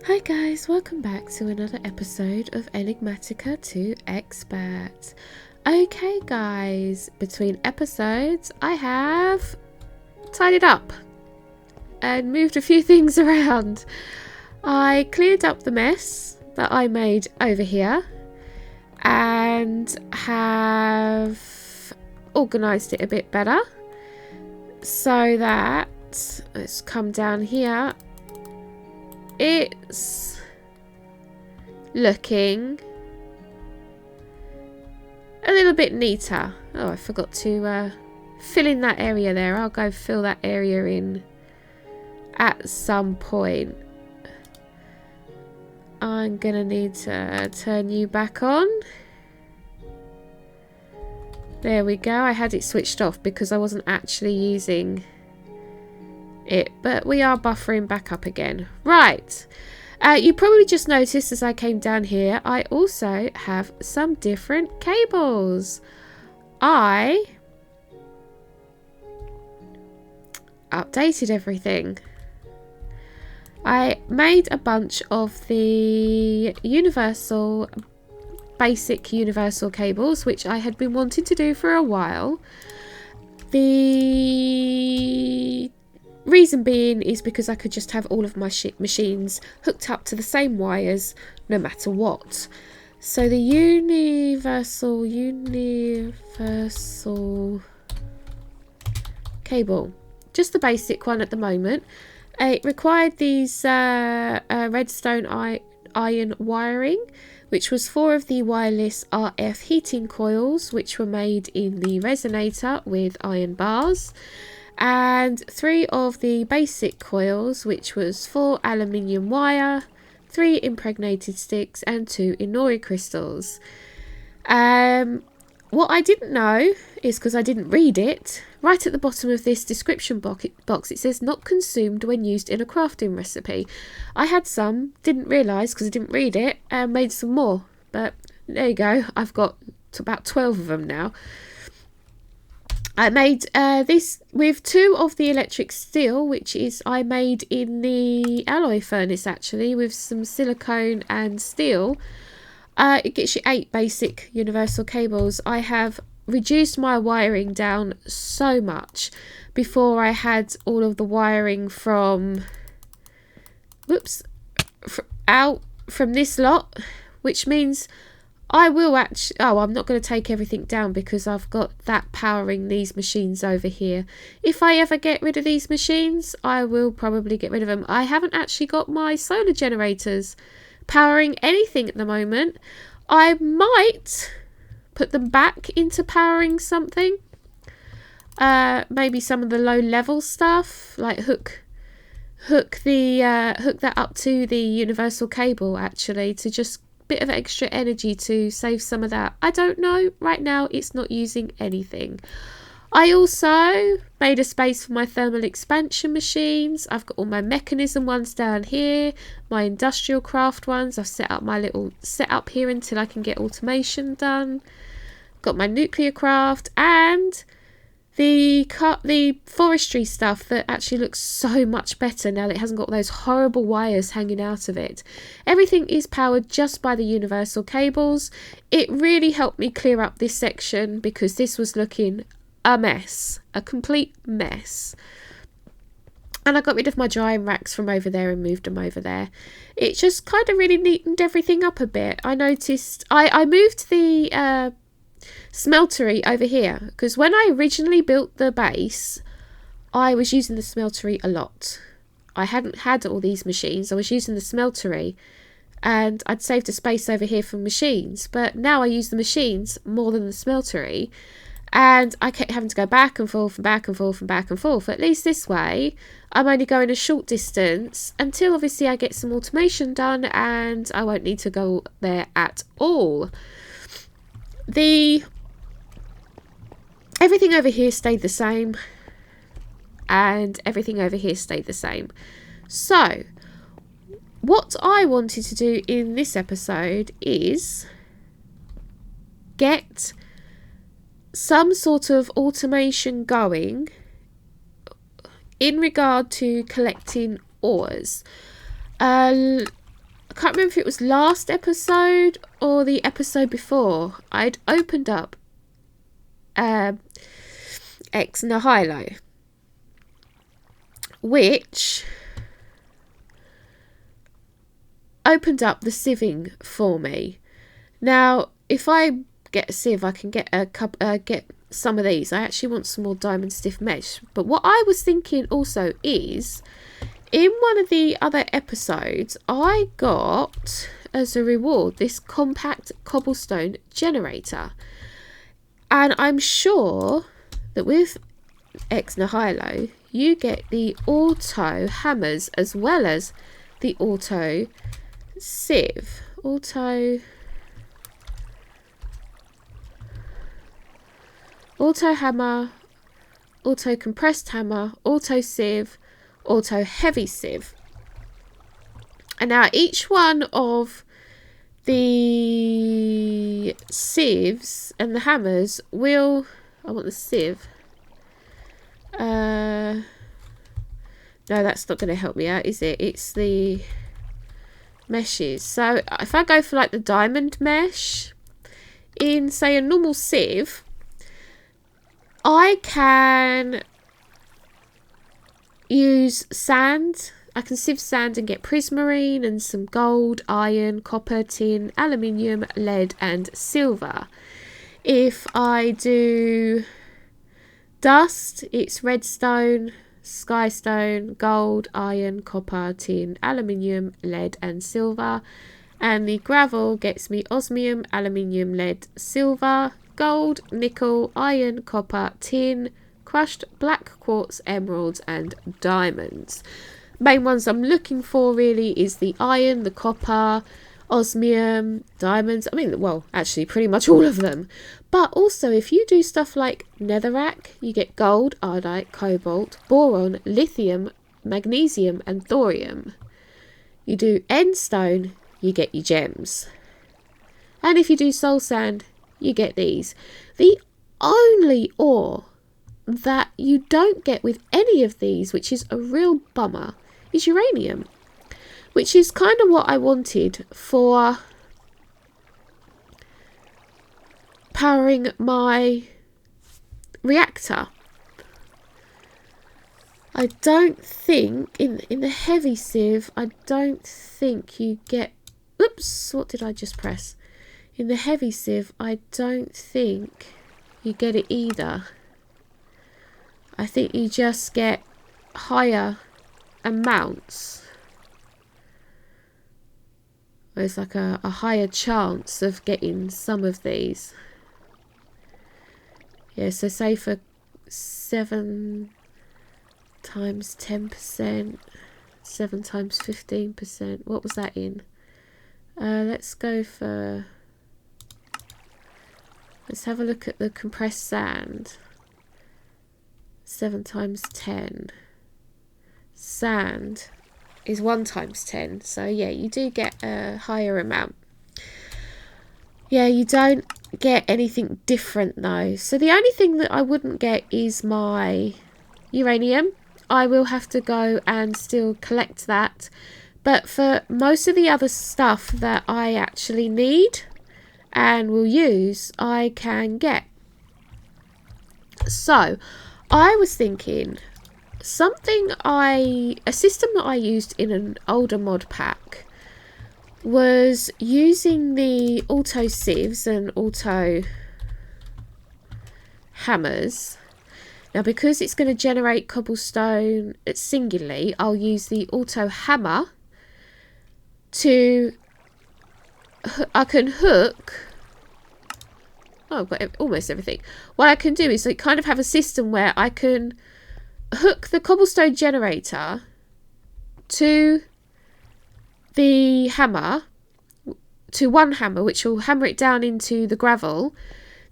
Hi guys, welcome back to another episode of Enigmatica to Expert. Okay guys, between episodes I have tidied up and moved a few things around. I cleared up the mess that I made over here and have organised it a bit better so that, let's come down here, it's looking a little bit neater. Oh, I forgot to fill in that area there. I'll go fill that area in at some point. I'm gonna need to turn you back on. There we go. I had it switched off because I wasn't actually using it, but we are buffering back up again. Right, you probably just noticed as I came down here I also have some different cables. I updated everything. I made a bunch of the basic universal cables, which I had been wanting to do for a while. The reason being is because I could just have all of my machines hooked up to the same wires no matter what. So the universal cable, just the basic one at the moment. It required these redstone iron wiring, which was 4 of the wireless RF heating coils, which were made in the resonator with iron bars, and 3 of the basic coils, which was 4 aluminium wire, 3 impregnated sticks, and 2 inori crystals. What I didn't know is, because I didn't read it, right at the bottom of this description box it says not consumed when used in a crafting recipe. I had some, didn't realise because I didn't read it, and made some more. But there you go, I've got about 12 of them now. I made this with 2 of the electric steel, which is I made in the alloy furnace actually, with some silicone and steel. It gets you 8 basic universal cables. I have reduced my wiring down so much. Before I had all of the wiring from out from this lot, which means I will actually, I'm not going to take everything down because I've got that powering these machines over here. If I ever get rid of these machines, I will probably get rid of them. I haven't actually got my solar generators powering anything at the moment. I might put them back into powering something. Maybe some of the low level stuff, like hook that up to the universal cable actually, to just bit of extra energy to save some of that. I don't know. Right now it's not using anything. I also made a space for my thermal expansion machines. I've got all my mechanism ones down here, my industrial craft ones. I've set up my little setup here until I can get automation done. Got my nuclear craft and the forestry stuff that actually looks so much better now that it hasn't got those horrible wires hanging out of it. Everything is powered just by the universal cables. It really helped me clear up this section because this was looking a mess, a complete mess. And I got rid of my drying racks from over there and moved them over there. It just kind of really neatened everything up a bit. I noticed I moved the smeltery over here because when I originally built the base I was using the smeltery a lot. I hadn't had all these machines. I was using the smeltery and I'd saved a space over here for machines, but now I use the machines more than the smeltery, and I kept having to go back and forth and back and forth and back and forth. At least this way I'm only going a short distance until obviously I get some automation done and I won't need to go there at all. Everything over here stayed the same and everything over here stayed the same. So what I wanted to do in this episode is get some sort of automation going in regard to collecting ores. can't remember if it was last episode or the episode before, I'd opened up Ex Nihilo, which opened up the sieving for me. Now, if I get a sieve, I can get get some of these. I actually want some more diamond stiff mesh. But what I was thinking also is, in one of the other episodes, I got as a reward this compact cobblestone generator. And I'm sure that with Ex Nihilo, you get the auto hammers as well as the auto sieve. Auto hammer, auto compressed hammer, auto sieve, auto heavy sieve. And now each one of the sieves and the hammers will... I want the sieve. No, that's not going to help me out, is it? It's the meshes. So if I go for like the diamond mesh in, say, a normal sieve, I can use sand. I can sieve sand and get prismarine and some gold, iron, copper, tin, aluminium, lead and silver. If I do dust, it's redstone, skystone, gold, iron, copper, tin, aluminium, lead and silver. And the gravel gets me osmium, aluminium, lead, silver, gold, nickel, iron, copper, tin, crushed black quartz, emeralds and diamonds. Main ones I'm looking for really is the iron, the copper, osmium, diamonds. I mean, well, actually pretty much all of them. But also if you do stuff like netherrack, you get gold, iodite, cobalt, boron, lithium, magnesium and thorium. You do end stone, you get your gems. And if you do soul sand, you get these. The only ore that you don't get with any of these, which is a real bummer, is uranium, which is kind of what I wanted for powering my reactor. I don't think in the heavy sieve, I don't think you get... Oops, what did I just press? In the heavy sieve, I don't think you get it either. I think you just get higher amounts. There's like a higher chance of getting some of these. Yeah, so say for 7 times 10%, 7 times 15%. What was that in? Let's go for... Let's have a look at the compressed sand. 7 times 10. Sand is 1 times 10. So yeah, you do get a higher amount. Yeah, you don't get anything different though. So the only thing that I wouldn't get is my uranium. I will have to go and still collect that. But for most of the other stuff that I actually need and will use, I can get. So I was thinking a system that I used in an older mod pack was using the auto sieves and auto hammers. Now because it's going to generate cobblestone singularly, I'll use the auto hammer to... I can hook... Oh, I've got almost everything. What I can do is like kind of have a system where I can hook the cobblestone generator to the hammer, to one hammer, which will hammer it down into the gravel,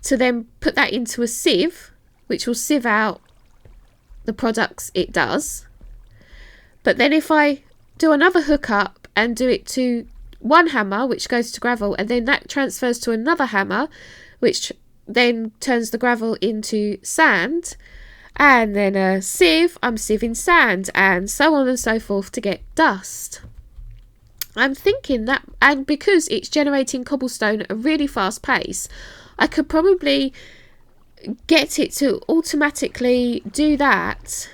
to then put that into a sieve, which will sieve out the products it does. But then if I do another hookup and do it to one hammer, which goes to gravel, and then that transfers to another hammer, which then turns the gravel into sand, and then a sieve, I'm sieving sand, and so on and so forth to get dust. I'm thinking that, and because it's generating cobblestone at a really fast pace, I could probably get it to automatically do that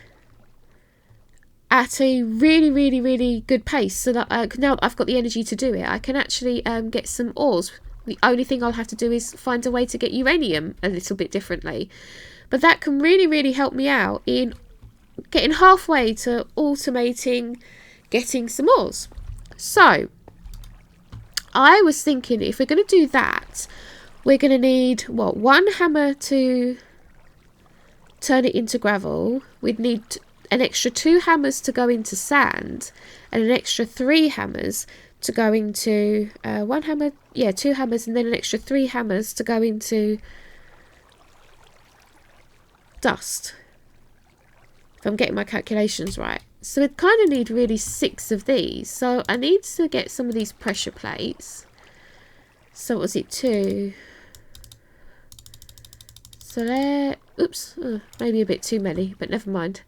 at a really good pace, so that now I've got the energy to do it, I can actually get some ores. The only thing I'll have to do is find a way to get uranium a little bit differently, but that can really help me out in getting halfway to automating getting some ores. So I was thinking, if we're going to do that, we're going to need, what, 1 hammer to turn it into gravel. We'd need an extra 2 hammers to go into sand, and an extra 3 hammers to go into 1 hammer, 2 hammers, and then an extra 3 hammers to go into dust, if I'm getting my calculations right. So we kind of need really 6 of these. So I need to get some of these pressure plates. So what was it, 2? So there, oops, maybe a bit too many, but never mind.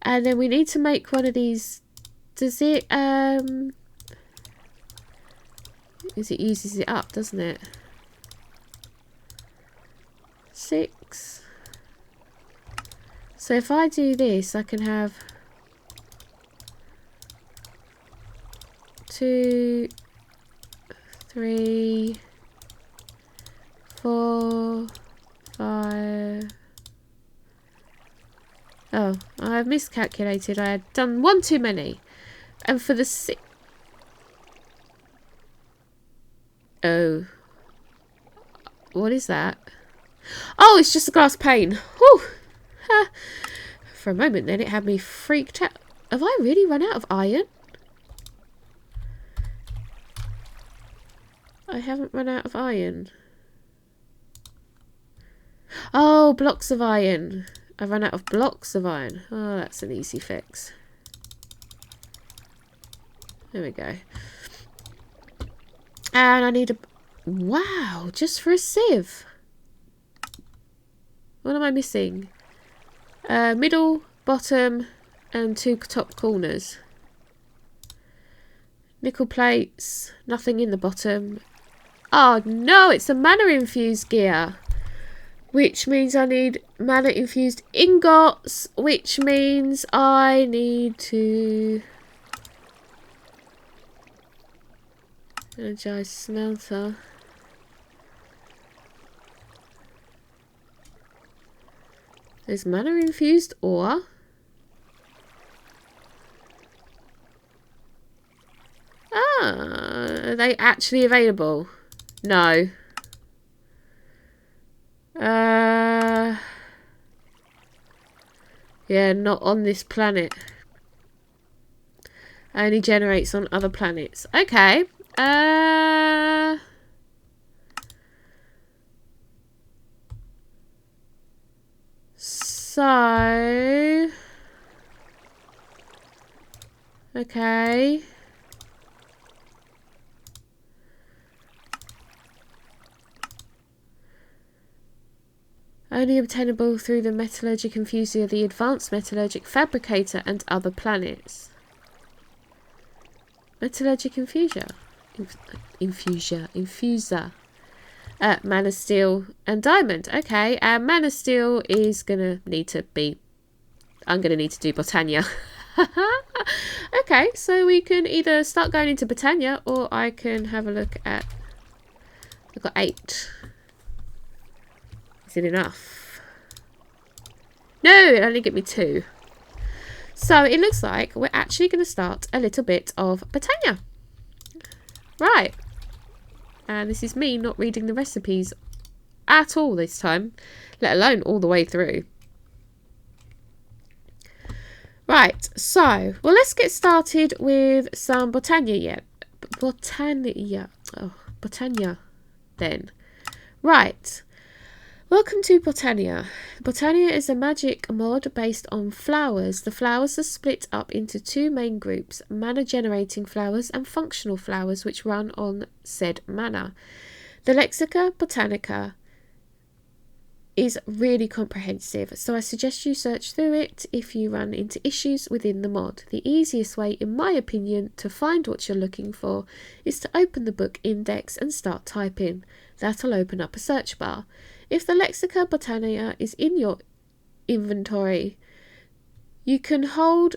And then we need to make one of these. Does it uses it up, doesn't it? 6. So if I do this, I can have 2, 3, 4, 5. Oh, I've miscalculated. I had done 1 too many. And for the 6. Oh. What is that? Oh, it's just a glass pane. Whew. For a moment then, it had me freaked out. Have I really run out of iron? I haven't run out of iron. Oh, blocks of iron. I've run out of blocks of iron. Oh, that's an easy fix. There we go. And I need a... Wow, just for a sieve. What am I missing? Middle, bottom, and 2 top corners. Nickel plates, nothing in the bottom. Oh no, it's a mana infused gear. Which means I need mana infused ingots, which means I need to energize smelter. There's mana infused ore. Are they actually available? No. Yeah, not on this planet. Only generates on other planets. Okay. So... Okay. Only obtainable through the metallurgic infuser, the advanced metallurgic fabricator, and other planets. Metallurgic infuser. Infuser. Mana steel and diamond. Okay, and mana steel is gonna need to be... I'm gonna need to do Botania. Okay, so we can either start going into Botania, or I can have a look at... I've got 8. Is it enough? No, it only gave me 2. So it looks like we're actually going to start a little bit of Botania. Right. And this is me not reading the recipes at all this time, let alone all the way through. Right, so, well, let's get started with some Botania Botania then. Right. Welcome to Botania. Botania is a magic mod based on flowers. The flowers are split up into 2 main groups, mana generating flowers and functional flowers, which run on said mana. The Lexica Botanica is really comprehensive, so I suggest you search through it if you run into issues within the mod. The easiest way, in my opinion, to find what you're looking for is to open the book index and start typing. That'll open up a search bar. If the Lexica Botania is in your inventory, you can hold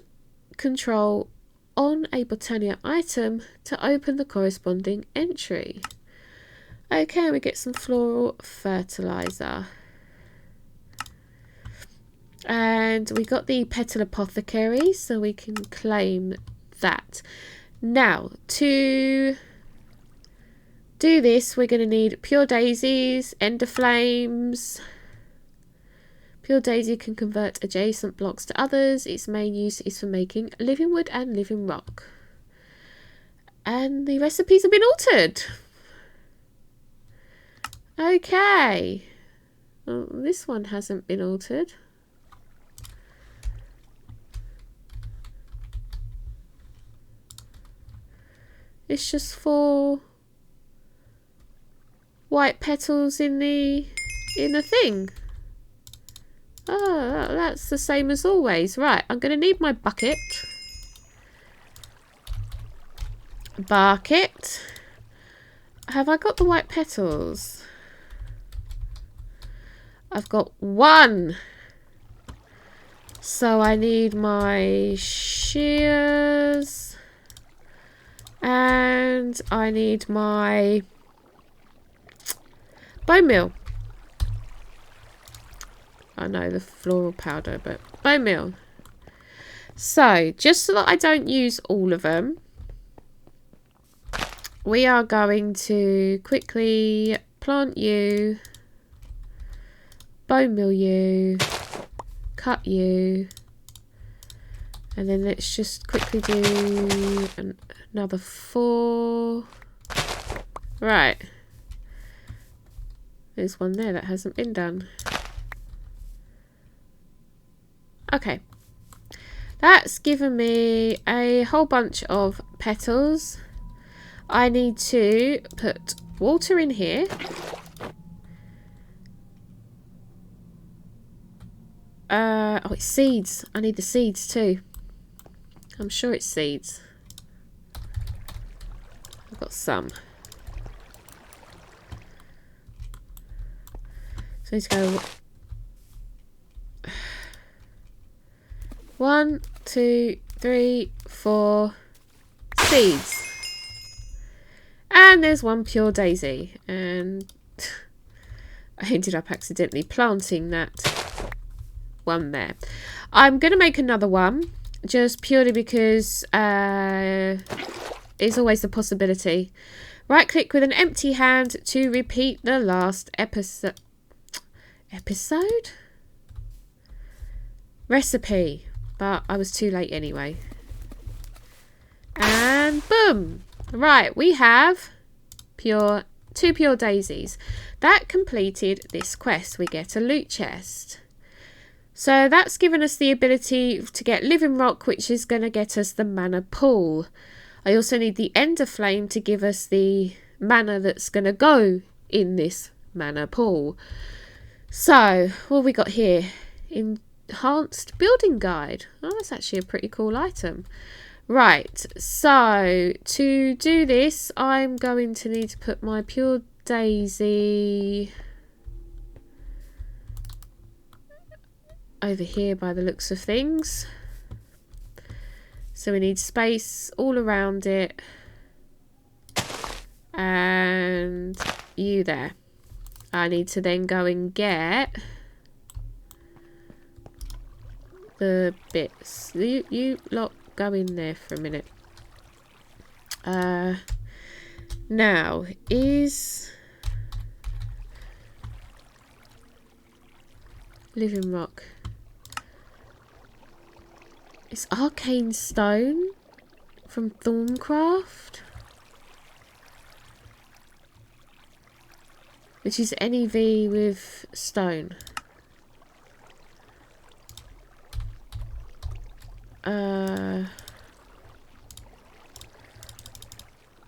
Control on a Botania item to open the corresponding entry. Okay, we get some floral fertilizer. And we got the Petal Apothecary, so we can claim that. Now, to do this, we're going to need pure daisies, ender flames. Pure daisy can convert adjacent blocks to others. Its main use is for making living wood and living rock. And the recipes have been altered. Okay. Well, this one hasn't been altered. It's just 4 white petals in the thing. Oh, that's the same as always. Right, I'm going to need my bucket. Bucket. Have I got the white petals? I've got 1. So I need my shears. And I need my bone meal. I know the floral powder, but bone meal. So, just so that I don't use all of them, we are going to quickly plant you, bone meal you, cut you, and then let's just quickly do another 4. Right. There's one there that hasn't been done. Okay. That's given me a whole bunch of petals. I need to put water in here. Oh, it's seeds. I need the seeds too. I'm sure it's seeds. I've got some. So I need to go 1, 2, 3, 4 seeds. And there's 1 pure daisy. And I ended up accidentally planting that one there. I'm going to make another one. Just purely because it's always a possibility. Right click with an empty hand to repeat the last episode. Recipe. But I was too late anyway. And boom. Right, we have 2 pure daisies. That completed this quest. We get a loot chest. So that's given us the ability to get living rock, which is going to get us the mana pool. I also need the ender flame to give us the mana that's going to go in this mana pool. So, what have we got here? Enhanced building guide. Oh, that's actually a pretty cool item. Right, so to do this, I'm going to need to put my pure daisy over here by the looks of things. So we need space all around it. And you there. I need to then go and get the bits. You lot go in there for a minute. Now is living rock. It's Arcane Stone from Thorncraft, which is NEV with stone.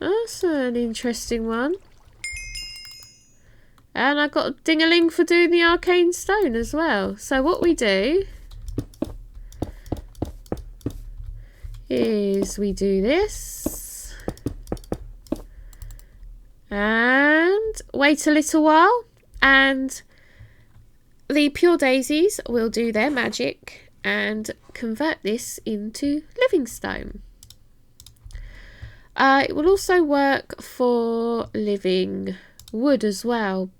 That's an interesting one. And I got a ding-a-ling for doing the Arcane Stone as well. So what we do is we do this and wait a little while, and the pure daisies will do their magic and convert this into living stone. It will also work for living wood as well.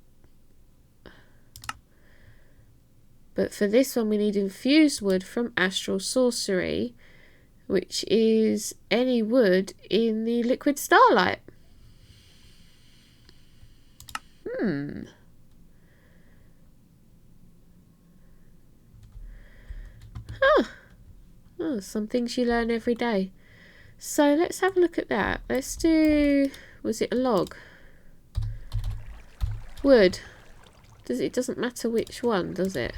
But for this one we need infused wood from Astral Sorcery, which is any wood in the liquid Starlight. Oh, some things you learn every day. So let's have a look at that. Let's do, was it a log? Wood. It doesn't matter which one, does it?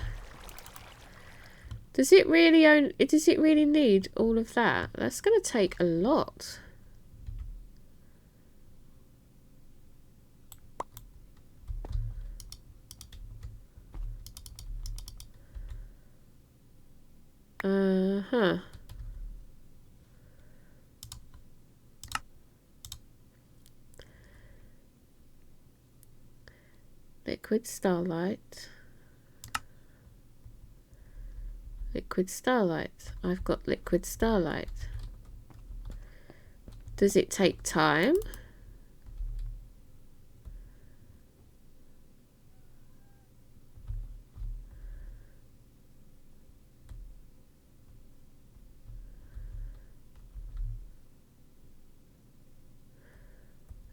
Does it really need all of that? That's going to take a lot. Liquid Starlight. Liquid Starlight. I've got Liquid Starlight. Does it take time?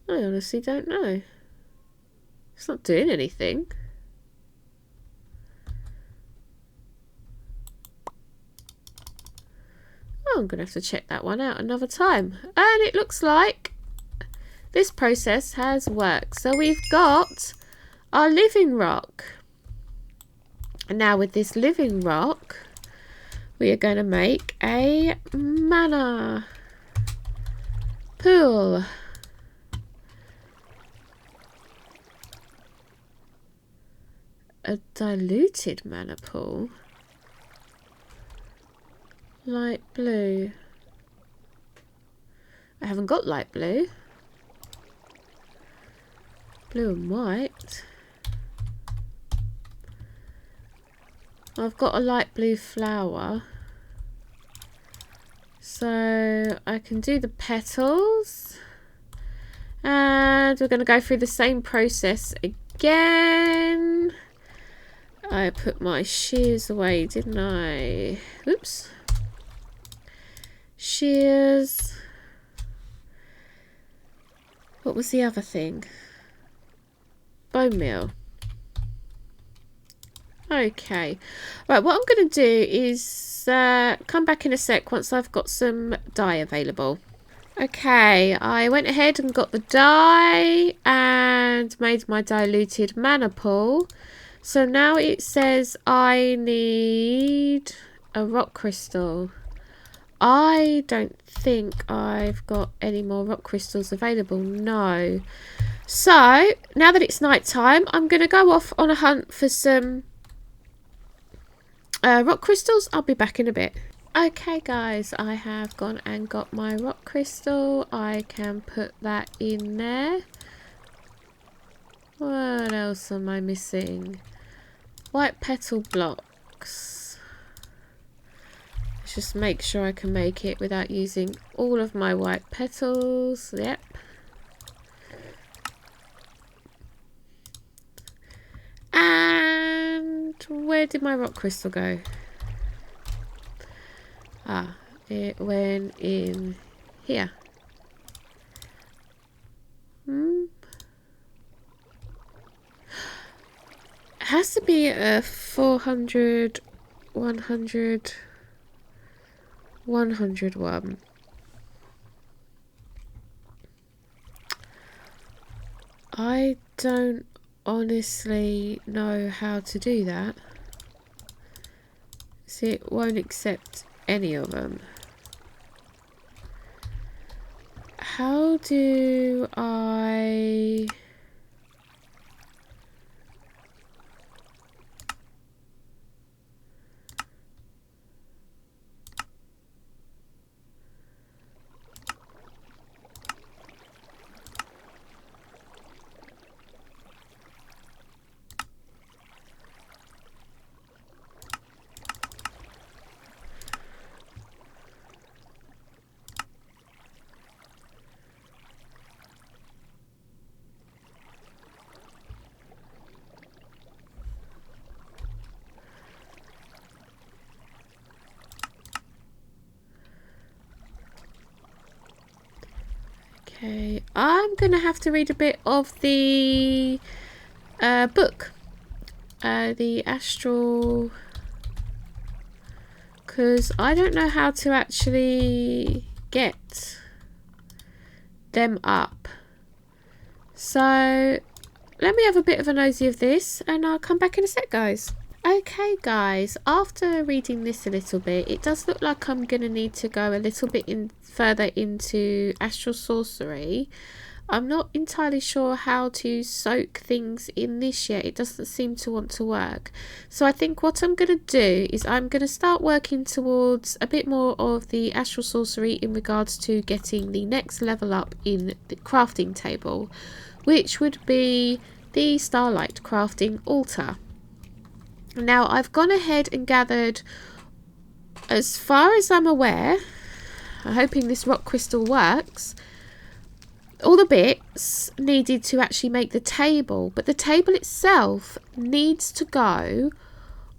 I honestly don't know. It's not doing anything. Oh, I'm going to have to check that one out another time. And it looks like this process has worked. So we've got our living rock. And now with this living rock, we are going to make a mana pool. A diluted mana pool. Light blue. I haven't got light blue. Blue and white. I've got a light blue flower. So I can do the petals. And we're going to go through the same process again. I put my shears away, didn't I? Oops. Shears. What was the other thing? Bone meal. Okay. Right, what I'm going to do is come back in a sec once I've got some dye available. Okay, I went ahead and got the dye and made my diluted mana pool. So now it says I need a rock crystal. I don't think I've got any more rock crystals available. No. So now that it's night time, I'm going to go off on a hunt for some rock crystals. I'll be back in a bit. Okay guys, I have gone and got my rock crystal. I can put that in there. What else am I missing? White petal blocks. Let's just make sure I can make it without using all of my white petals. Yep. And where did my rock crystal go? Ah, it went in here. It has to be a 400, 100, 100 one. I don't honestly know how to do that. See, it won't accept any of them. How do I... I'm going to have to read a bit of the book. The Astral... because I don't know how to actually get them up. So let me have a bit of a nosy of this and I'll come back in a sec, guys. Okay guys, after reading this a little bit, it does look like I'm going to need to go a little bit further into Astral Sorcery. I'm not entirely sure how to soak things in this yet. It doesn't seem to want to work. So I think what I'm going to do is I'm going to start working towards a bit more of the Astral Sorcery in regards to getting the next level up in the crafting table, which would be the Starlight crafting altar. Now I've gone ahead and gathered, as far as I'm aware, I'm hoping this rock crystal works, all the bits needed to actually make the table, but the table itself needs to go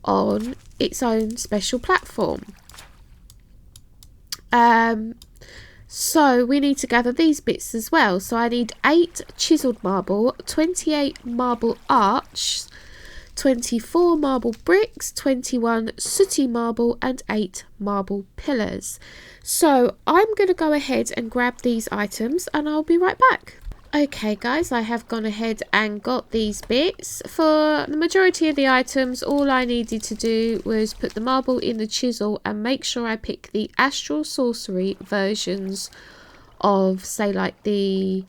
on its own special platform. So we need to gather these bits as well. So I need 8 chiseled marble, 28 marble arch, 24 marble bricks, 21 sooty marble and 8 marble pillars. So I'm going to go ahead and grab these items and I'll be right back. Okay guys, I have gone ahead and got these bits. For the majority of the items, all I needed to do was put the marble in the chisel and make sure I pick the Astral Sorcery versions of, say, like the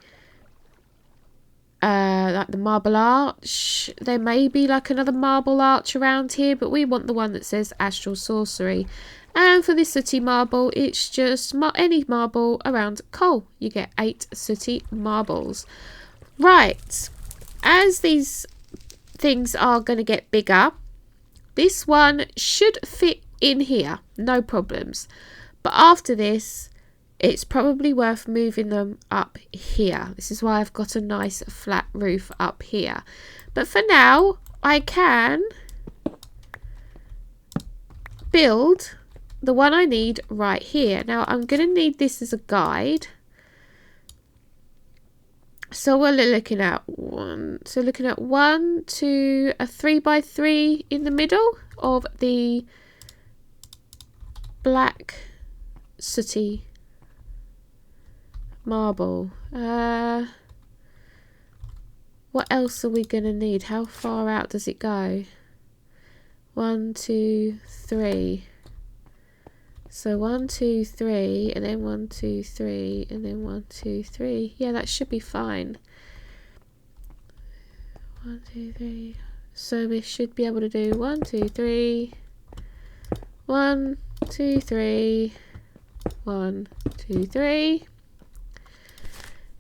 marble arch. There may be like another marble arch around here, but we want the one that says Astral Sorcery. And for this sooty marble, it's just any marble around coal. You get 8 sooty marbles. Right, as these things are going to get bigger, this one should fit in here, no problems. But after this, it's probably worth moving them up here. This is why I've got a nice flat roof up here. But for now, I can build the one I need right here. Now, I'm going to need this as a guide. So we're looking at one, 2, a 3x3 in the middle of the black sooty marble. What else are we going to need? How far out does it go? 1, 2, 3. So 1, 2, 3, and then 1, 2, 3, and then 1, 2, 3. Yeah, that should be fine. 1, 2, 3. So we should be able to do 1, 2, 3. 1, 2, 3. 1, 2, 3.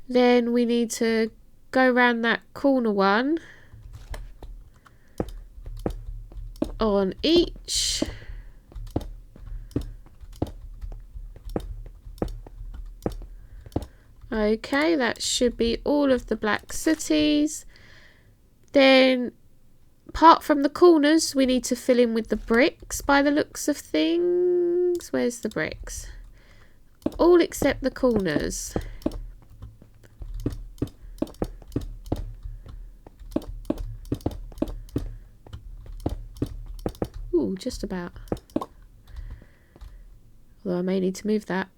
Then we need to go around that corner one on each. Okay, that should be all of the black sooties. Then, apart from the corners, we need to fill in with the bricks by the looks of things. Where's the bricks? All except the corners. Ooh, just about. Although I may need to move that.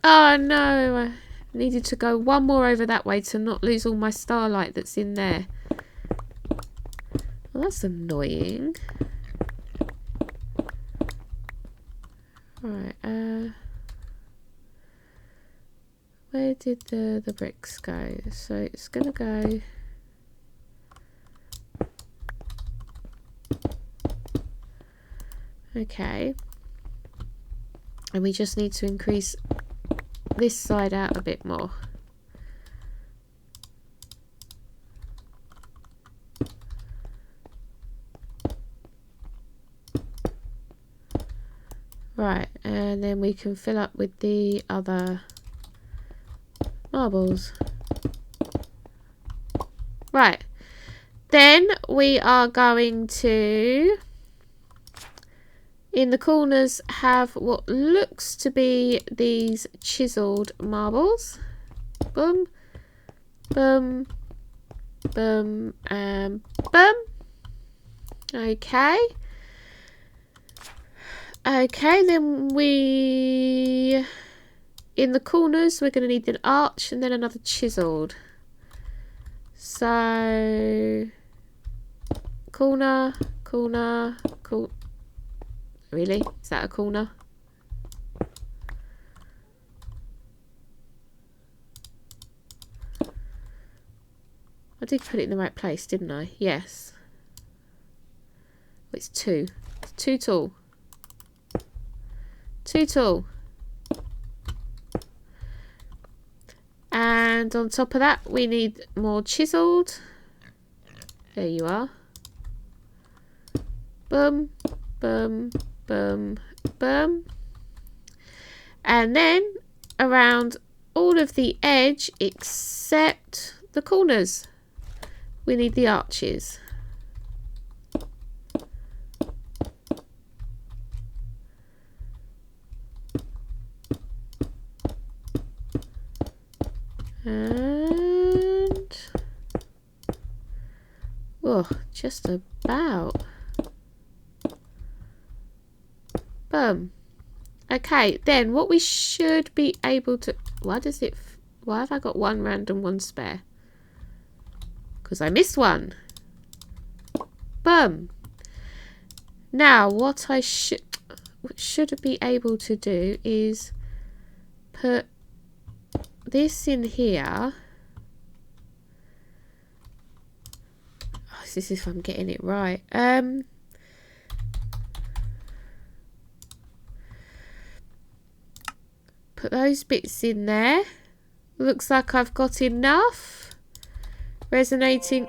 Oh no, I needed to go one more over that way to not lose all my starlight that's in there. Well, that's annoying. Alright, where did the bricks go? So it's gonna go... Okay. And we just need to increase this side out a bit more. Right, and then we can fill up with the other marbles. Right, then we are going to In the corners have what looks to be these chiseled marbles. Boom, boom, boom, and boom. Okay. Okay, then in the corners, we're going to need an arch and then another chiseled. So, corner, corner, corner. Really? Is that a corner? I did put it in the right place, didn't I? Yes. It's two. It's too tall. Too tall. And on top of that, we need more chiseled. There you are. Boom, boom, boom, boom. And then around all of the edge except the corners, we need the arches. And oh, just about. Boom. Okay, then what we should be able to... why have I got one random, one spare? Because I missed one. Boom. Now, what I should be able to do is put this in here. Oh, this is if I'm getting it right. Put those bits in there. Looks like I've got enough. Resonating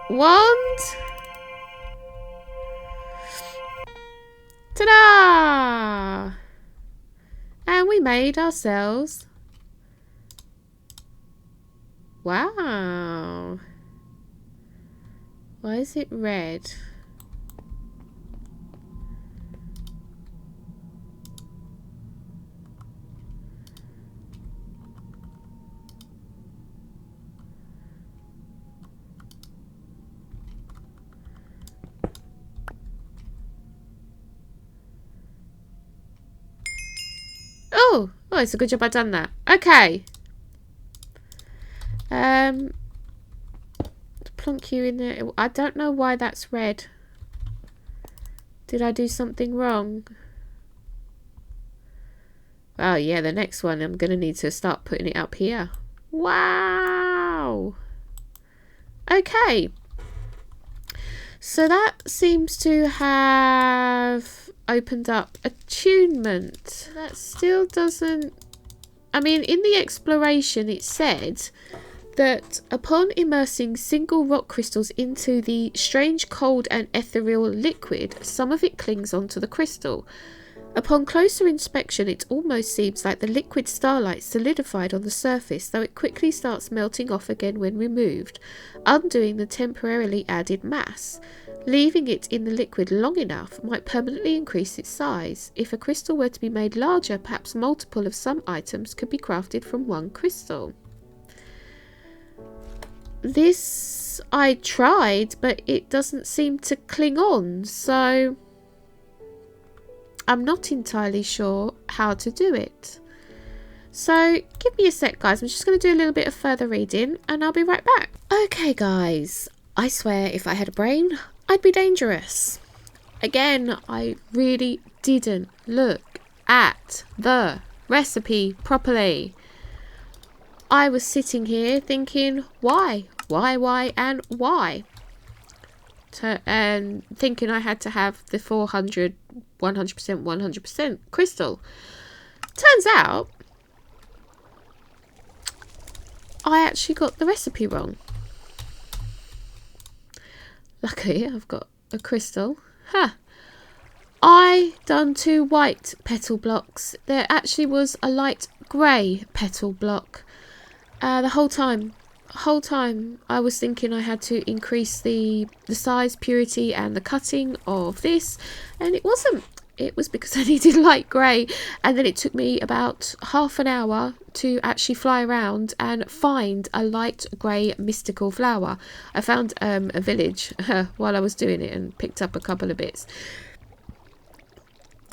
wand. Ta-da! And we made ourselves... wow. Why is it red? Oh, it's a good job I've done that. Okay. Plonk you in there. I don't know why that's red. Did I do something wrong? Oh yeah, the next one I'm going to need to start putting it up here. Wow. Okay. So that seems to have opened up attunement. That still doesn't... I mean, in the exploration it said that upon immersing single rock crystals into the strange cold and ethereal liquid, some of it clings onto the crystal. Upon closer inspection, it almost seems like the liquid starlight solidified on the surface, though it quickly starts melting off again when removed, undoing the temporarily added mass. Leaving it in the liquid long enough might permanently increase its size. If a crystal were to be made larger, perhaps multiple of some items could be crafted from one crystal. This I tried, but it doesn't seem to cling on, so I'm not entirely sure how to do it. So give me a sec, guys. I'm just going to do a little bit of further reading and I'll be right back. Okay, guys. I swear if I had a brain, I'd be dangerous. Again, I really didn't look at the recipe properly. I was sitting here thinking, why, and why? And thinking I had to have the 400, 100%, 100% crystal. Turns out, I actually got the recipe wrong. Luckily, I've got a crystal. I done 2 white petal blocks. There actually was a light grey petal block. The whole time I was thinking I had to increase the size, purity and the cutting of this, and it wasn't. it was because I needed light grey, and then it took me about half an hour to actually fly around and find a light grey mystical flower. I found a village while I was doing it and picked up a couple of bits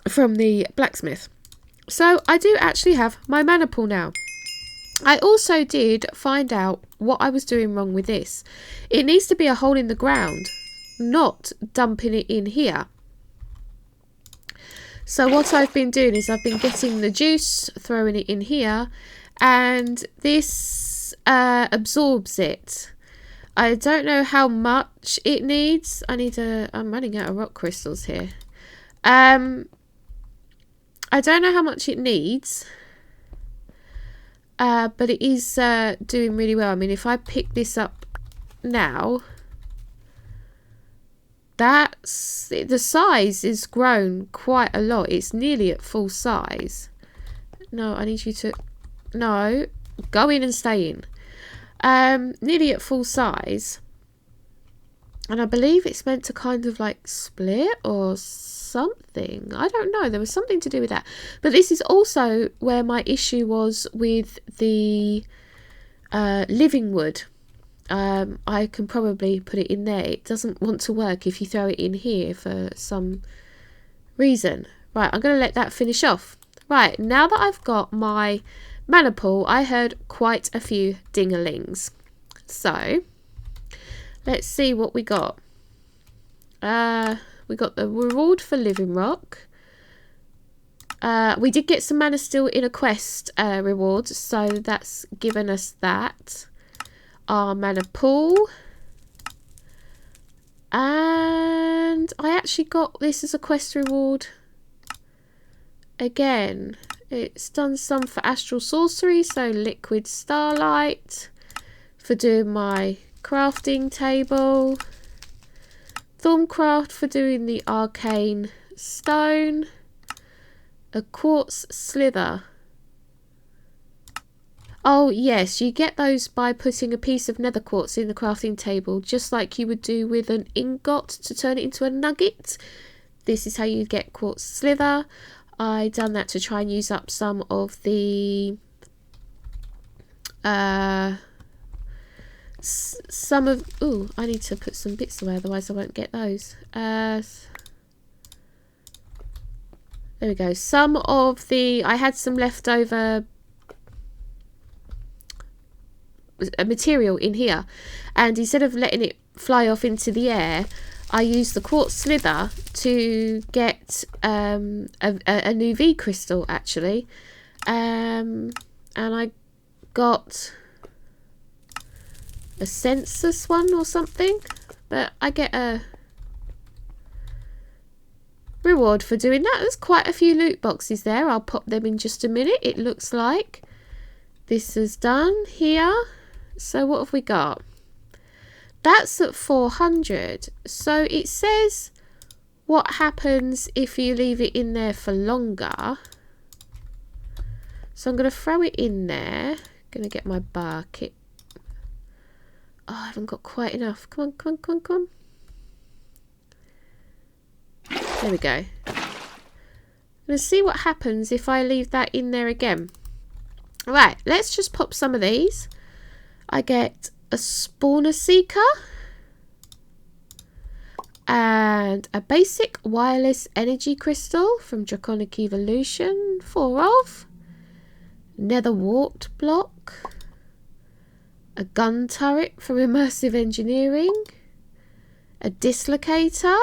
from the blacksmith. So I do actually have my mana pool now. I also did find out what I was doing wrong with this. It needs to be a hole in the ground, not dumping it in here. So what I've been doing is I've been getting the juice, throwing it in here, and this absorbs it. I don't know how much it needs. I'm running out of rock crystals here. I don't know how much it needs. But it is doing really well. I mean, if I pick this up now, the size is grown quite a lot. It's nearly at full size. No, I need you to... No, go in and stay in. Nearly at full size. And I believe it's meant to kind of like split or something. I don't know. There was something to do with that. But this is also where my issue was with the living wood. I can probably put it in there. It doesn't want to work if you throw it in here for some reason. Right, I'm going to let that finish off. Right, now that I've got my mana pool, I heard quite a few ding-a-lings. So, let's see what we got. We got the reward for living rock. We did get some mana steel in a quest reward, so that's given us that. Our mana pool. And I actually got this as a quest reward. Again, it's done some for Astral Sorcery, so liquid Starlight. For doing my crafting table. Thorncraft for doing the Arcane Stone. A quartz slither. Oh yes, you get those by putting a piece of nether quartz in the crafting table, just like you would do with an ingot to turn it into a nugget. This is how you get quartz slither. I done that to try and use up some of the I need to put some bits away, otherwise I won't get those. There we go. Some of the... I had some leftover material in here, and instead of letting it fly off into the air, I used the quartz slither to get a new V crystal, actually. And I got a census one or something, but I get a reward for doing that. There's quite a few loot boxes there. I'll pop them in just a minute. It looks like this is done here. So what have we got? That's at 400. So it says what happens if you leave it in there for longer. So I'm going to throw it in there. Going to get my bucket. Oh, I haven't got quite enough. Come on, come on, come on, come on. There we go. Let's see what happens if I leave that in there again. Right, let's just pop some of these. I get a spawner seeker and a basic wireless energy crystal from Draconic Evolution, 4 of. Nether wart block. A gun turret from Immersive Engineering. A dislocator.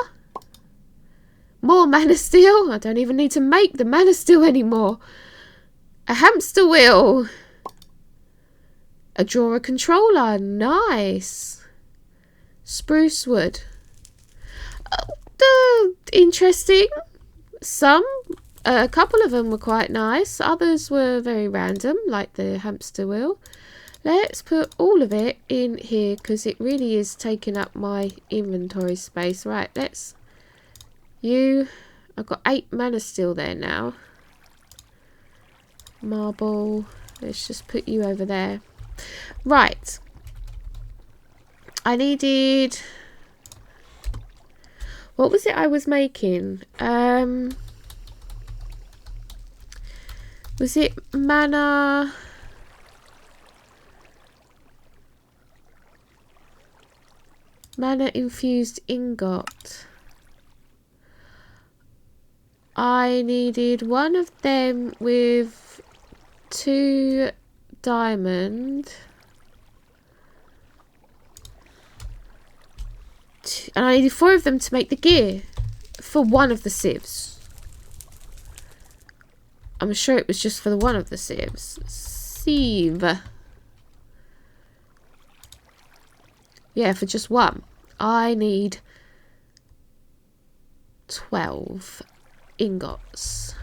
More mana steel. I don't even need to make the mana steel anymore. A hamster wheel. A drawer controller. Nice. Spruce wood. Interesting. Some. A couple of them were quite nice. Others were very random, like the hamster wheel. Let's put all of it in here because it really is taking up my inventory space. Right, let's... I've got 8 mana steel there now. Marble. Let's just put you over there. Right. I needed... What was it I was making? Was it mana? Mana infused ingot. I needed one of them with 2 diamond. And I needed 4 of them to make the gear for one of the sieves. I'm sure it was just for the one of the sieves. Sieve. Yeah, for just one. I need 12 ingots.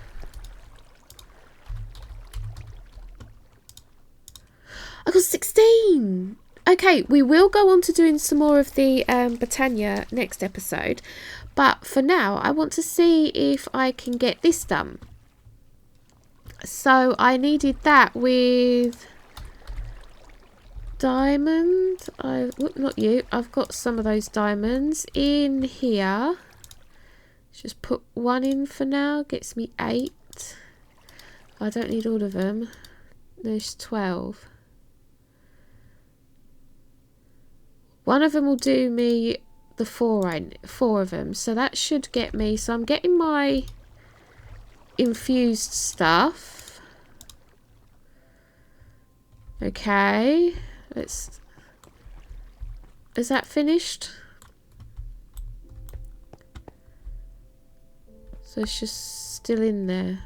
I got 16! Okay, we will go on to doing some more of the Britannia next episode. But for now, I want to see if I can get this done. So I needed that with diamond. Not you. I've got some of those diamonds in here. Just put 1 in for now. Gets me 8. I don't need all of them. There's 12. One of them will do me the 4 of them. So that should get me. So I'm getting my infused stuff. Okay. Is that finished? So it's just still in there.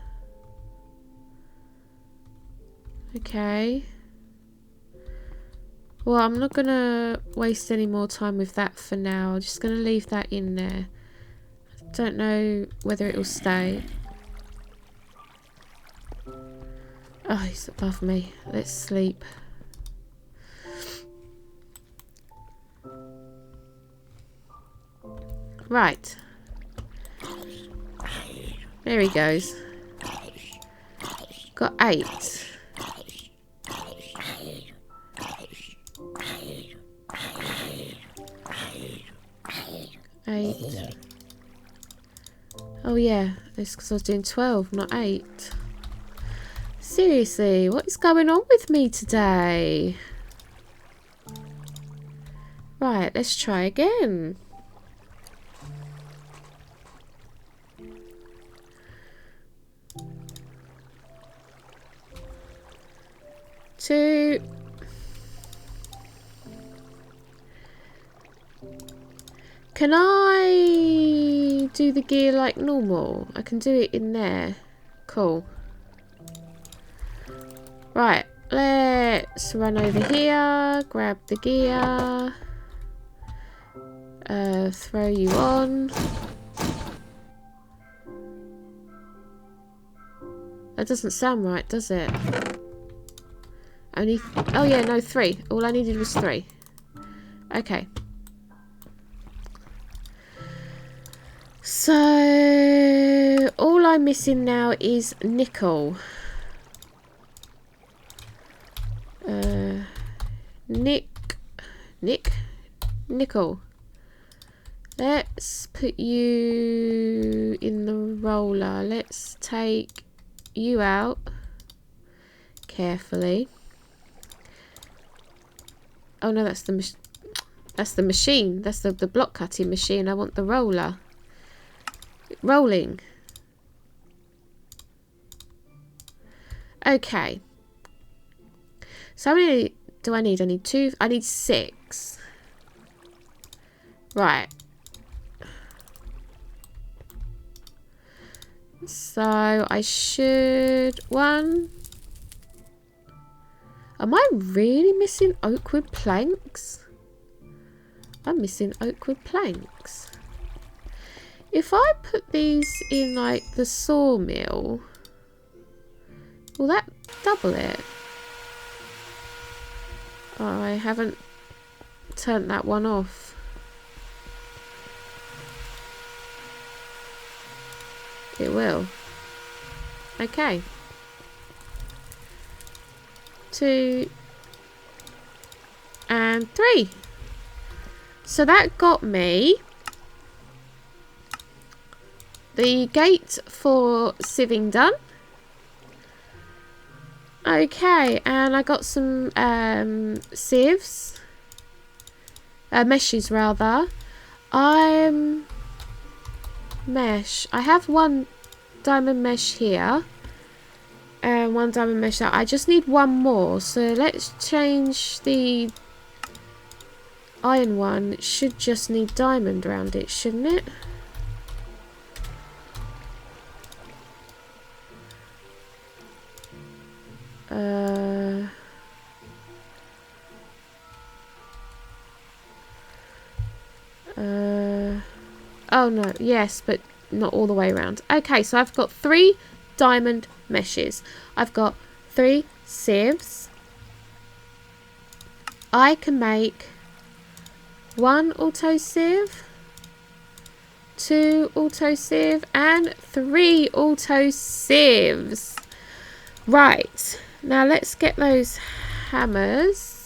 Okay. Well, I'm not going to waste any more time with that for now. I'm just going to leave that in there. I don't know whether it will stay. Oh, he's above me. Let's sleep. Right. There he goes. Got 8. 8. Oh yeah, it's because I was doing 12, not 8. Seriously, what is going on with me today? Right, let's try again. Two. Can I do the gear like normal? I can do it in there. Cool. Right, let's run over here, grab the gear, throw you on. That doesn't sound right, does it? Only, oh yeah, no, 3. All I needed was 3. Okay. So, all I'm missing now is nickel. Nickel. Let's put you in the roller. Let's take you out carefully. Oh no, that's the machine. That's the block cutting machine. I want the roller. Rolling. Okay. So how many do I need? I need 2. I need 6. Right. So I should... 1. Am I really missing oak wood planks? I'm missing oak wood planks. If I put these in like the sawmill, will that double it? Oh, I haven't turned that one off. It will. Okay. 2 and 3. So that got me the gate for sieving done. Okay, and I got some sieves. Meshes rather. Mesh. I have one diamond mesh here. And one diamond mesh out. I just need one more. So let's change the iron one. It should just need diamond around it, shouldn't it? Oh no, yes, but not all the way around. Okay, so I've got 3 diamond meshes. I've got 3 sieves. I can make 1 auto sieve, 2 auto sieve, and 3 auto sieves. Right, now let's get those hammers.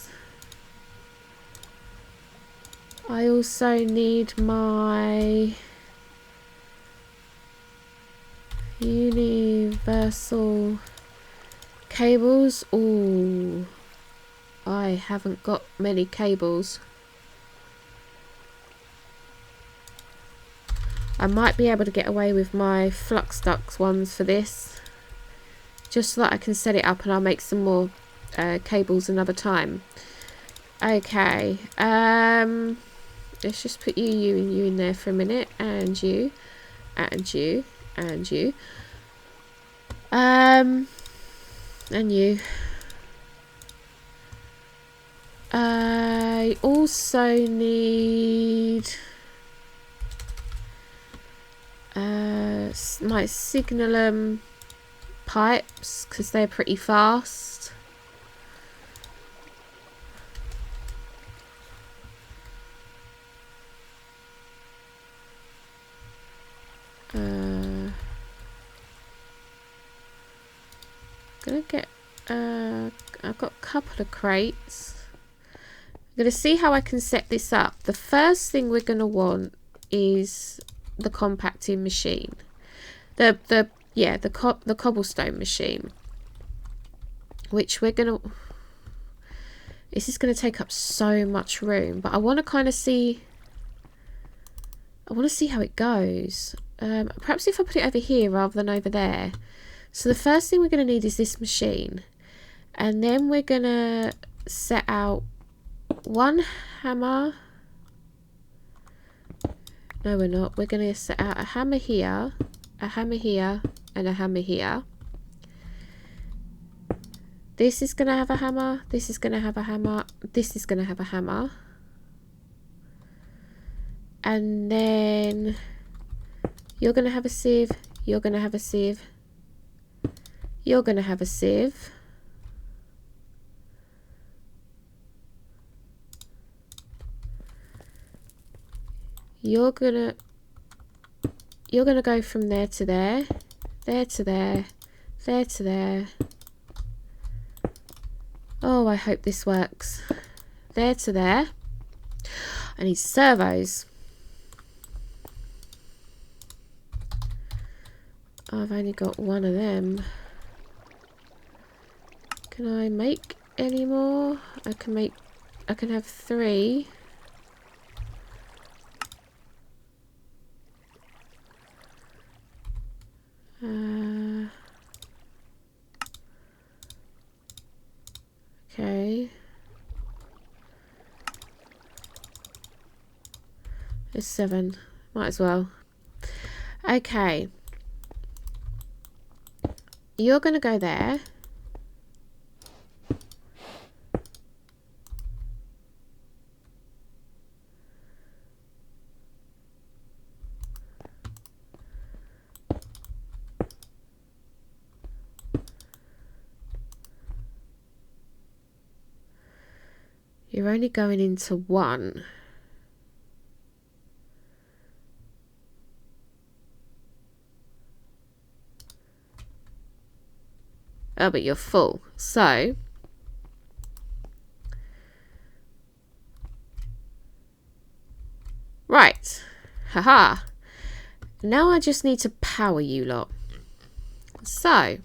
I also need my universal cables. Ooh, I haven't got many cables. I might be able to get away with my flux ducts ones for this, just so that I can set it up and I'll make some more cables another time. Okay, let's just put you and you in there for a minute, and you, and you, and you, and you. I also need my signalum pipes because they're pretty fast. Gonna get I've got a couple of crates. I'm gonna see how I can set this up. The first thing we're gonna want is the compacting machine, the cobblestone machine, which we're gonna, this is gonna take up so much room, but I want to kind of see, I want to see how it goes. Perhaps if I put it over here rather than over there. So the first thing we're going to need is this machine, and then we're going to set out 1 hammer. No, we're not. We're going to set out a hammer here, a hammer here, and a hammer here. This is going to have a hammer, this is going to have a hammer, this is going to have a hammer. And then you're going to have a sieve, you're going to have a sieve, you're going to have a sieve. You're gonna go from there to there, there to there, there to there. Oh, I hope this works. There to there. I need servos. I've only got 1 of them. Can I make any more? I can have 3. Okay. There's 7. Might as well. Okay. You're going to go there. You're only going into 1. Oh, but you're full. So right. Haha. Now I just need to power you lot. So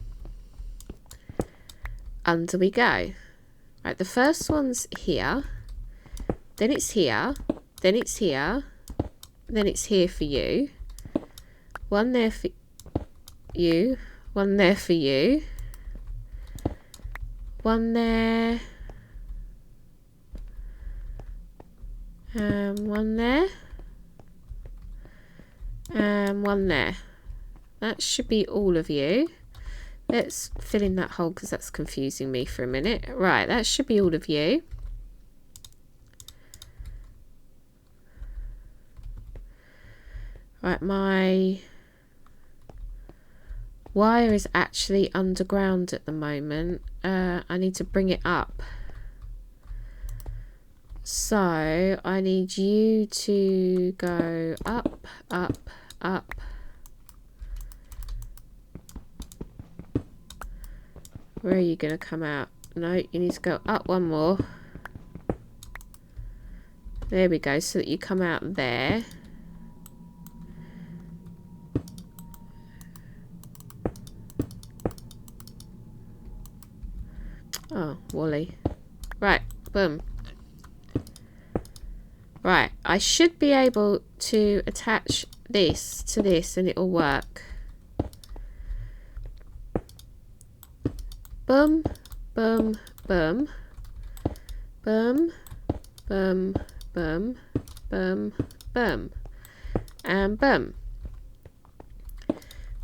under we go. Right, the first one's here, then it's here, then it's here, then it's here for you. One there for you, one there for you, one there, and one there, and one there. That should be all of you. Let's fill in that hole because that's confusing me for a minute. Right, that should be all of you. Right, my wire is actually underground at the moment. I need to bring it up. So I need you to go up, up, up. Where are you going to come out? No, you need to go up one more. There we go, so that you come out there. Oh, Wally. Right, boom. Right, I should be able to attach this to this and it'll work. Boom, boom, boom, boom, boom, boom, boom, boom, and boom.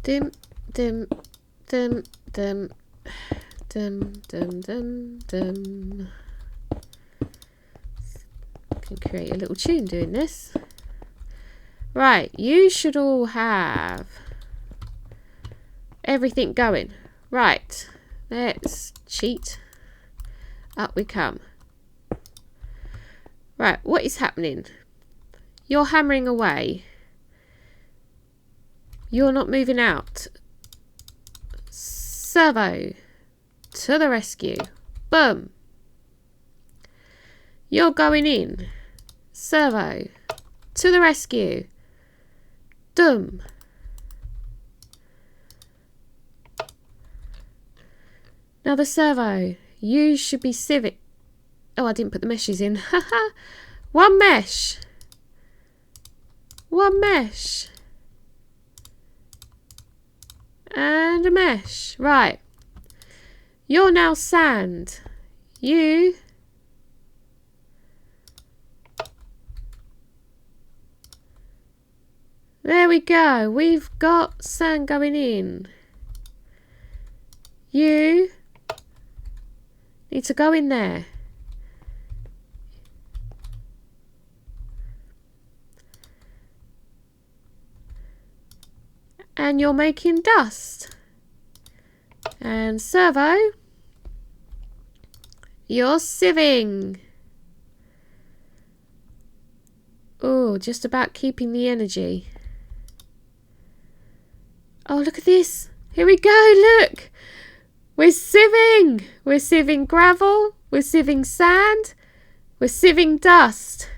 Dim, dim, dim, dim, dim, dim, dim, dim. Can create a little tune doing this. Right, you should all have everything going. Right. Let's cheat. Up we come. Right, what is happening? You're hammering away. You're not moving out. Servo. To the rescue. Boom. You're going in. Servo. To the rescue. Dum. Now the servo, you should be civic. Oh, I didn't put the meshes in. Haha. One mesh. One mesh. And a mesh. Right. You're now sand. You. There we go. We've got sand going in. You need to go in there. And you're making dust. And servo, you're sieving. Oh, just about keeping the energy. Oh, look at this. Here we go, look. We're sieving. We're sieving gravel. We're sieving sand. We're sieving dust.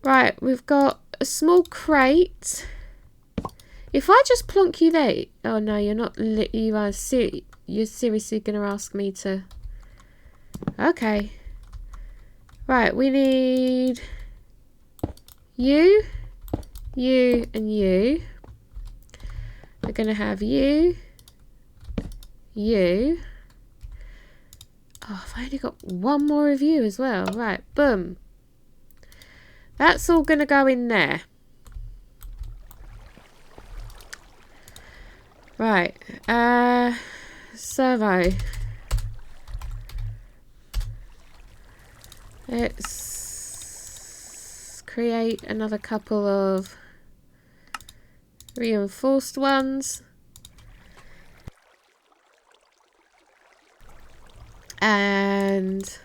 Right, we've got a small crate. If I just plonk you there... Oh, no, you're not... You're seriously going to ask me to... Okay. Right, we need... You, and you. We're going to have you... You. Oh, I've only got one more of you as well. Right, boom. That's all going to go in there. Right. Servo. Let's create another couple of reinforced ones. And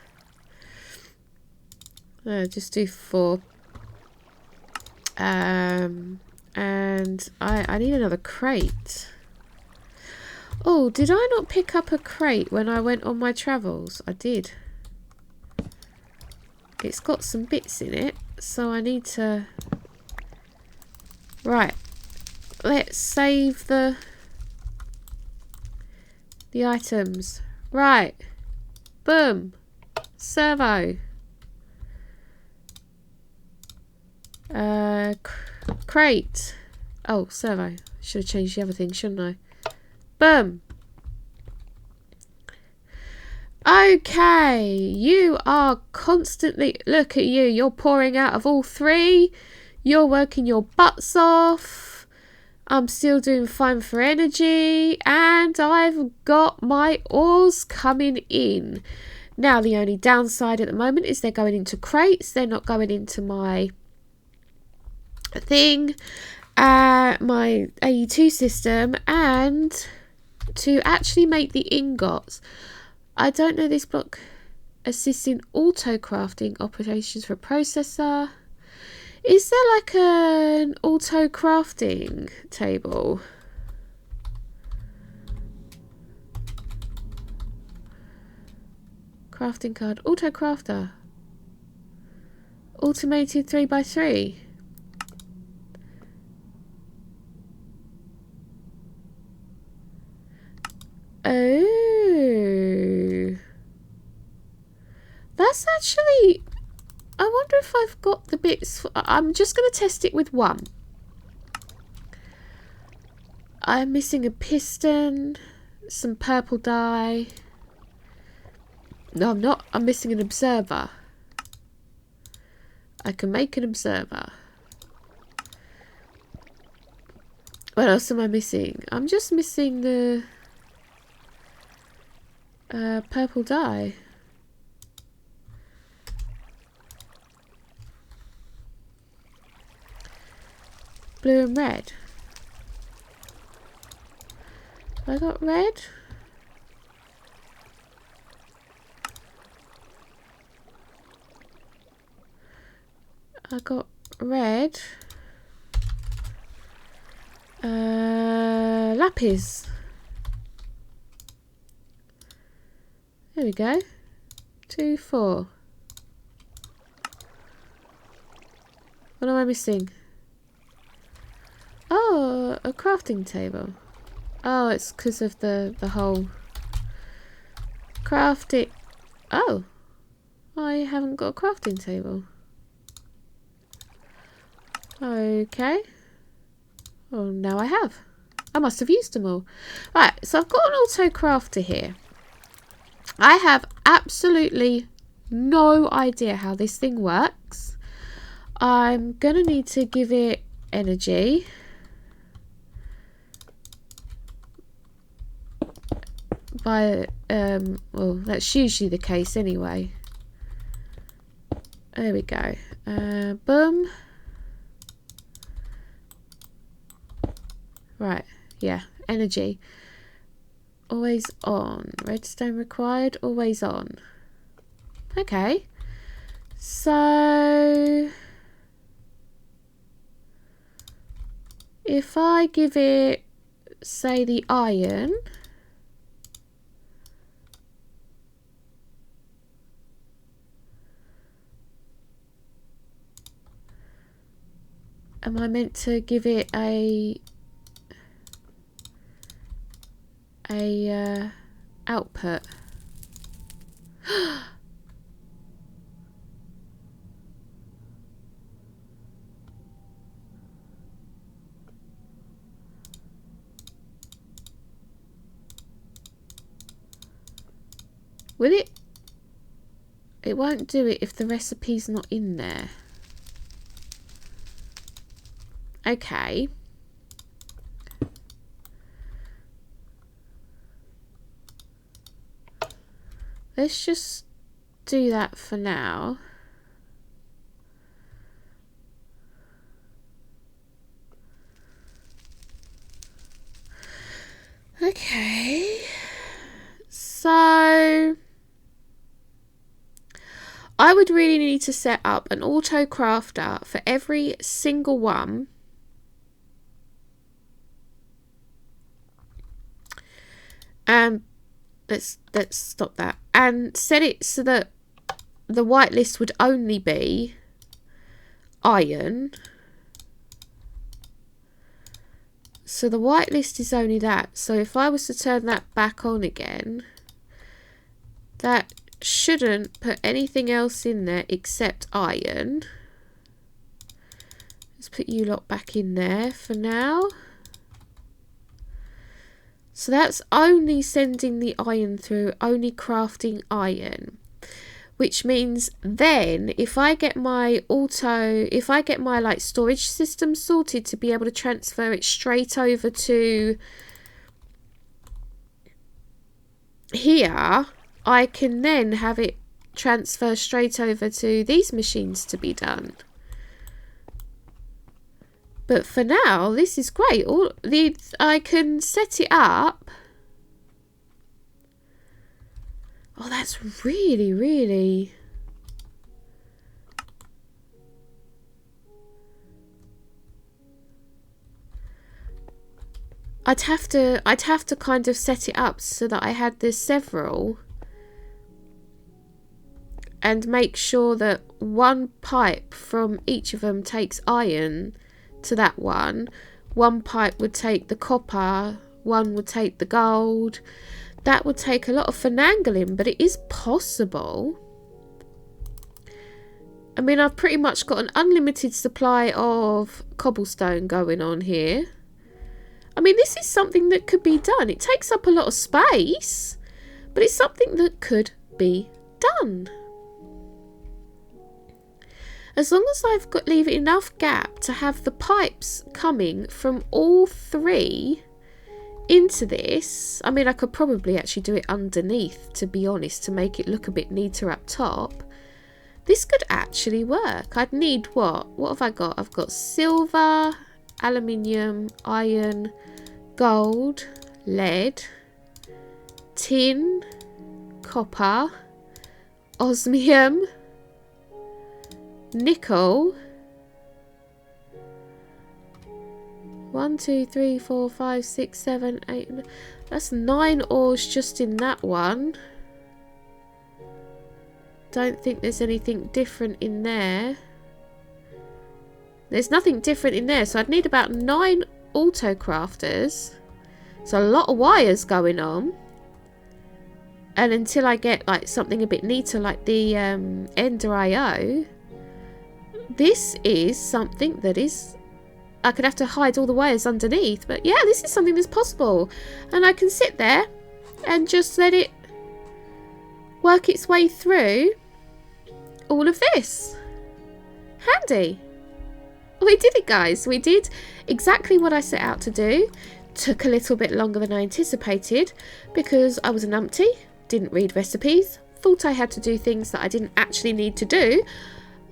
just do 4. And I need another crate. Oh, did I not pick up a crate when I went on my travels? I did. It's got some bits in it, so I need to... Right. Let's save the... the items. Right. Boom. Servo. Crate. Oh, servo. Should have changed the other thing, shouldn't I? Boom. Okay. You are constantly... Look at you. You're pouring out of all three. You're working your butts off. I'm still doing fine for energy. And I've got my ores coming in. Now, the only downside at the moment is they're going into crates. They're not going into my thing. My AE2 system. And to actually make the ingots... I don't know this block assists in auto crafting operations for processor. Is there like an auto crafting table? Crafting card. Auto crafter. Automated 3x3. Oh. That's actually... I wonder if I've got the bits... I'm just going to test it with one. I'm missing a piston, some purple dye. No, I'm not. I'm missing an observer. I can make an observer. What else am I missing? I'm just missing the purple dye. Blue and red. Have I got red? I got red. Lapis. There we go. 2, 4. What am I missing? Oh, a crafting table. Oh, it's because of the whole crafting. Oh, I haven't got a crafting table. Okay. Oh, now I have. I must have used them all. Right, so I've got an auto crafter here. I have absolutely no idea how this thing works. I'm going to need to give it energy. Well, that's usually the case anyway. There we go. Boom. Right, yeah, energy. Always on. Redstone required, always on. Okay. So... if I give it, say, the iron... am I meant to give it a output? Will it? It won't do it if the recipe's not in there. Okay. Let's just do that for now. Okay. So I would really need to set up an auto crafter for every single one. Let's stop that and set it so that the whitelist would only be iron. So the whitelist is only that. So if I was to turn that back on again, that shouldn't put anything else in there except iron. Let's put you lot back in there for now. So that's only sending the iron through, only crafting iron. Which means then if I get my like storage system sorted to be able to transfer it straight over to here, I can then have it transfer straight over to these machines to be done. But for now, this is great. I can set it up. Oh, that's really, really... I'd have to kind of set it up so that I had this several, and make sure that one pipe from each of them takes iron to that one. One pipe would take the copper, one would take the gold. That would take a lot of finagling, but it is possible. I mean, I've pretty much got an unlimited supply of cobblestone going on here. I mean, this is something that could be done. It takes up a lot of space, but it's something that could be done. As long as I've got leave enough gap to have the pipes coming from all three into this. I mean, I could probably actually do it underneath, to be honest, to make it look a bit neater up top. This could actually work. I'd need what? What have I got? I've got silver, aluminium, iron, gold, lead, tin, copper, osmium, nickel. 1, 2, 3, 4, 5, 6, 7, 8. That's 9 ores just in that one. Don't think there's anything different in there. There's nothing different in there, so I'd need about 9 auto crafters. So a lot of wires going on. And until I get like something a bit neater like the Ender IO, this is something that is... I could have to hide all the wires underneath, but yeah, this is something that's possible. And I can sit there and just let it work its way through all of this. Handy. We did it, guys. We did exactly what I set out to do. Took a little bit longer than I anticipated because I was a numpty, didn't read recipes, thought I had to do things that I didn't actually need to do.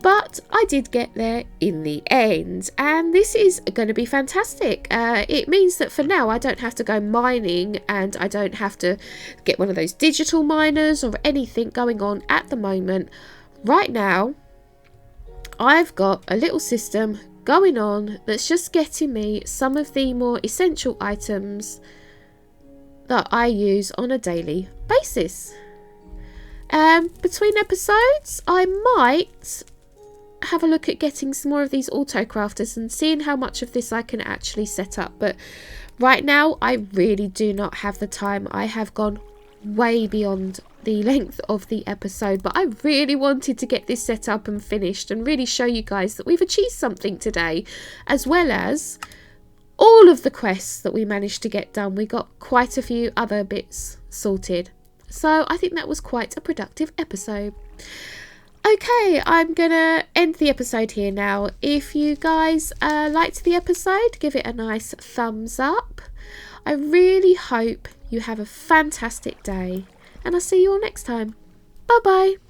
But I did get there in the end, and this is going to be fantastic. It means that for now I don't have to go mining, and I don't have to get one of those digital miners or anything going on at the moment. Right now, I've got a little system going on that's just getting me some of the more essential items that I use on a daily basis. Between episodes, I might have a look at getting some more of these auto crafters and seeing how much of this I can actually set up, but right now I really do not have the time. I have gone way beyond the length of the episode, but I really wanted to get this set up and finished and really show you guys that we've achieved something today, as well as all of the quests that we managed to get done. We got quite a few other bits sorted, so I think that was quite a productive episode. Okay, I'm gonna end the episode here now. If you guys liked the episode, give it a nice thumbs up. I really hope you have a fantastic day, and I'll see you all next time. Bye bye.